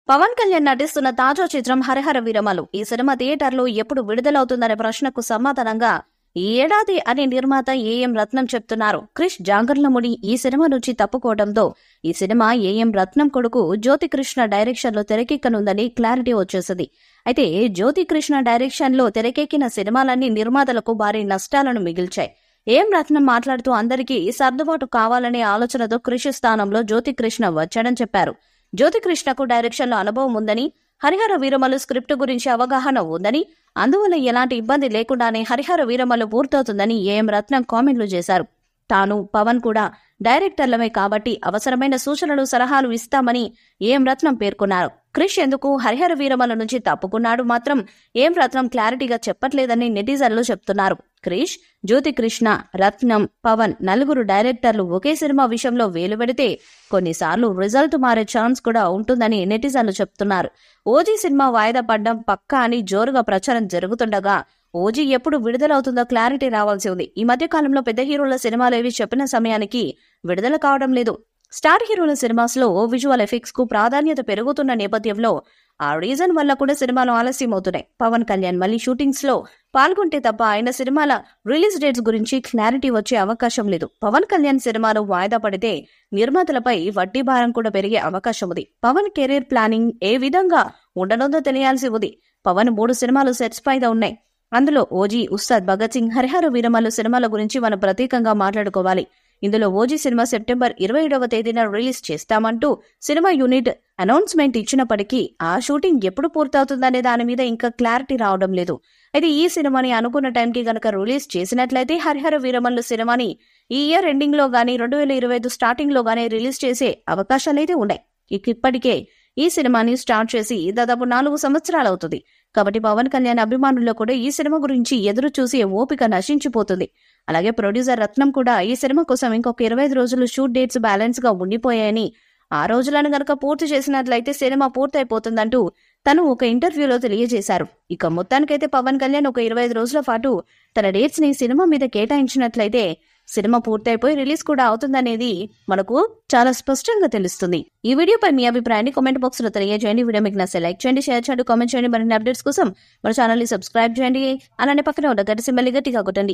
పవన్ కళ్యాణ్ నటిస్తున్న తాజా చిత్రం హరిహర వీరమలు. ఈ సినిమా థియేటర్లో ఎప్పుడు విడుదలవుతుందనే ప్రశ్నకు సమాధానంగా ఈ ఏడాది అని నిర్మాత ఏఎం రత్నం చెప్తున్నారు. క్రిష్ జాంగర్లముడి ఈ సినిమా నుంచి తప్పుకోవడంతో ఈ సినిమా ఏఎం రత్నం కొడుకు జ్యోతికృష్ణ డైరెక్షన్ లో తెరకెక్కనుందని క్లారిటీ వచ్చేసింది. అయితే జ్యోతికృష్ణ డైరెక్షన్ లో తెరకెక్కిన సినిమాలన్నీ నిర్మాతలకు భారీ నష్టాలను మిగిల్చాయి. ఏఎం రత్నం మాట్లాడుతూ అందరికీ సర్దుబాటు కావాలనే ఆలోచనతో క్రిష్ స్థానంలో జ్యోతికృష్ణ వచ్చాడని చెప్పారు. జ్యోతికృష్ణకు డైరెక్షన్ లో అనుభవం ఉందని, హరిహర వీరమలు స్క్రిప్ట్ గురించి అవగాహన ఉందని, అందువల్ల ఎలాంటి ఇబ్బంది లేకుండానే హరిహర వీరమలు పూర్తవుతుందని ఏఎం రత్నం కామెంట్లు చేశారు. తాను పవన్ కూడా డైరెక్టర్లమే కాబట్టి అవసరమైన సూచనలు సలహాలు ఇస్తామని ఏఎం రత్నం పేర్కొన్నారు. క్రిష్ ఎందుకు హరిహర వీరమల నుంచి తప్పుకున్నాడు మాత్రం ఏఎం రత్నం క్లారిటీగా చెప్పట్లేదని నెటిజన్లు చెప్తున్నారు. క్రిష్, జ్యోతికృష్ణ, రత్నం, పవన్ నలుగురు డైరెక్టర్లు ఒకే సినిమా విషయంలో వేలు పెడితే కొన్నిసార్లు రిజల్ట్ మారే ఛాన్స్ కూడా ఉంటుందని నెటిజన్లు చెప్తున్నారు. ఓజీ సినిమా వాయిదా పడ్డం పక్కా అని జోరుగా ప్రచారం జరుగుతుండగా ఓజీ ఎప్పుడు విడుదలవుతుందో క్లారిటీ రావాల్సి ఉంది. ఈ మధ్య కాలంలో పెద్ద హీరోల సినిమాలు ఏవి చెప్పిన సమయానికి విడుదల కావడం లేదు. స్టార్ హీరోల సినిమాస్ లో విజువల్ ఎఫెక్ట్స్ కు ప్రాధాన్యత పెరుగుతున్న నేపథ్యంలో ఆ రీజన్ వల్ల కూడా సినిమాలు ఆలస్యం అవుతున్నాయి. పవన్ కళ్యాణ్ మళ్లీ షూటింగ్స్ లో పాల్గొంటే తప్ప ఆయన సినిమాల రిలీజ్ డేట్స్ గురించి క్లారిటీ వచ్చే అవకాశం లేదు. పవన్ కళ్యాణ్ సినిమాలు వాయిదా పడితే నిర్మాతలపై వడ్డీ భారం కూడా పెరిగే అవకాశం ఉంది. పవన్ కెరీర్ ప్లానింగ్ ఏ విధంగా ఉండనుందో తెలియాల్సి ఉంది. పవన్ 3 సినిమాలు సెట్స్ పైగా ఉన్నాయి. అందులో ఓజీ, ఉస్తాద్ భగత్ సింగ్, హరిహర వీరమలు సినిమాల గురించి మనం ప్రత్యేకంగా మాట్లాడుకోవాలి. ఇందులో ఓజీ సినిమా సెప్టెంబర్ 27వ తేదీన రిలీజ్ చేస్తామంటూ సినిమా యూనిట్ అనౌన్స్మెంట్ ఇచ్చినప్పటికీ ఆ షూటింగ్ ఎప్పుడు పూర్తవుతుందనే దాని మీద ఇంకా క్లారిటీ రావడం లేదు. అయితే ఈ సినిమాని అనుకున్న టైంకి గనక రిలీజ్ చేసినట్లయితే హరిహర వీరమల్లు సినిమాని ఈ ఇయర్ ఎండింగ్ లో గానీ 2025 స్టార్టింగ్ లో గానీ రిలీజ్ చేసే అవకాశాలైతే ఉన్నాయి. ఇప్పటికే ఈ సినిమాని స్టార్ట్ చేసి దాదాపు 4 సంవత్సరాలు అవుతుంది. కాబట్టి పవన్ కళ్యాణ్ అభిమానుల్లో కూడా ఈ సినిమా గురించి ఎదురు చూసి ఓపిక నశించిపోతుంది. అలాగే ప్రొడ్యూసర్ రత్నం కూడా ఈ సినిమా కోసం ఇంకొక 25 రోజులు షూట్ డేట్స్ బ్యాలెన్స్ గా ఉండిపోయాయని, ఆ రోజులను గనక పూర్తి చేసినట్లయితే సినిమా పూర్తయిపోతుందంటూ తను ఒక ఇంటర్వ్యూలో తెలియజేశారు. ఇక మొత్తానికైతే పవన్ కళ్యాణ్ ఒక 25 రోజుల పాటు తన డేట్స్ ని సినిమా మీద కేటాయించినట్లయితే సినిమా పూర్తయిపోయి రిలీజ్ కూడా అవుతుందనేది మనకు చాలా స్పష్టంగా తెలుస్తుంది. ఈ వీడియోపై మీ అభిప్రాయాన్ని కామెంట్ బాక్స్ లో తెలియజేయండి. వీడియో మీకు నచ్చితే లైక్ చేయండి, షేర్ చేయండి, కామెంట్ చేయండి. మరిన్ని అప్డేట్స్ కోసం మన ఛానల్ ని సబ్స్క్రైబ్ చేయండి. అలానే పక్కన ఉన్న గంట సింబల్ ని గట్టిగా కొట్టండి.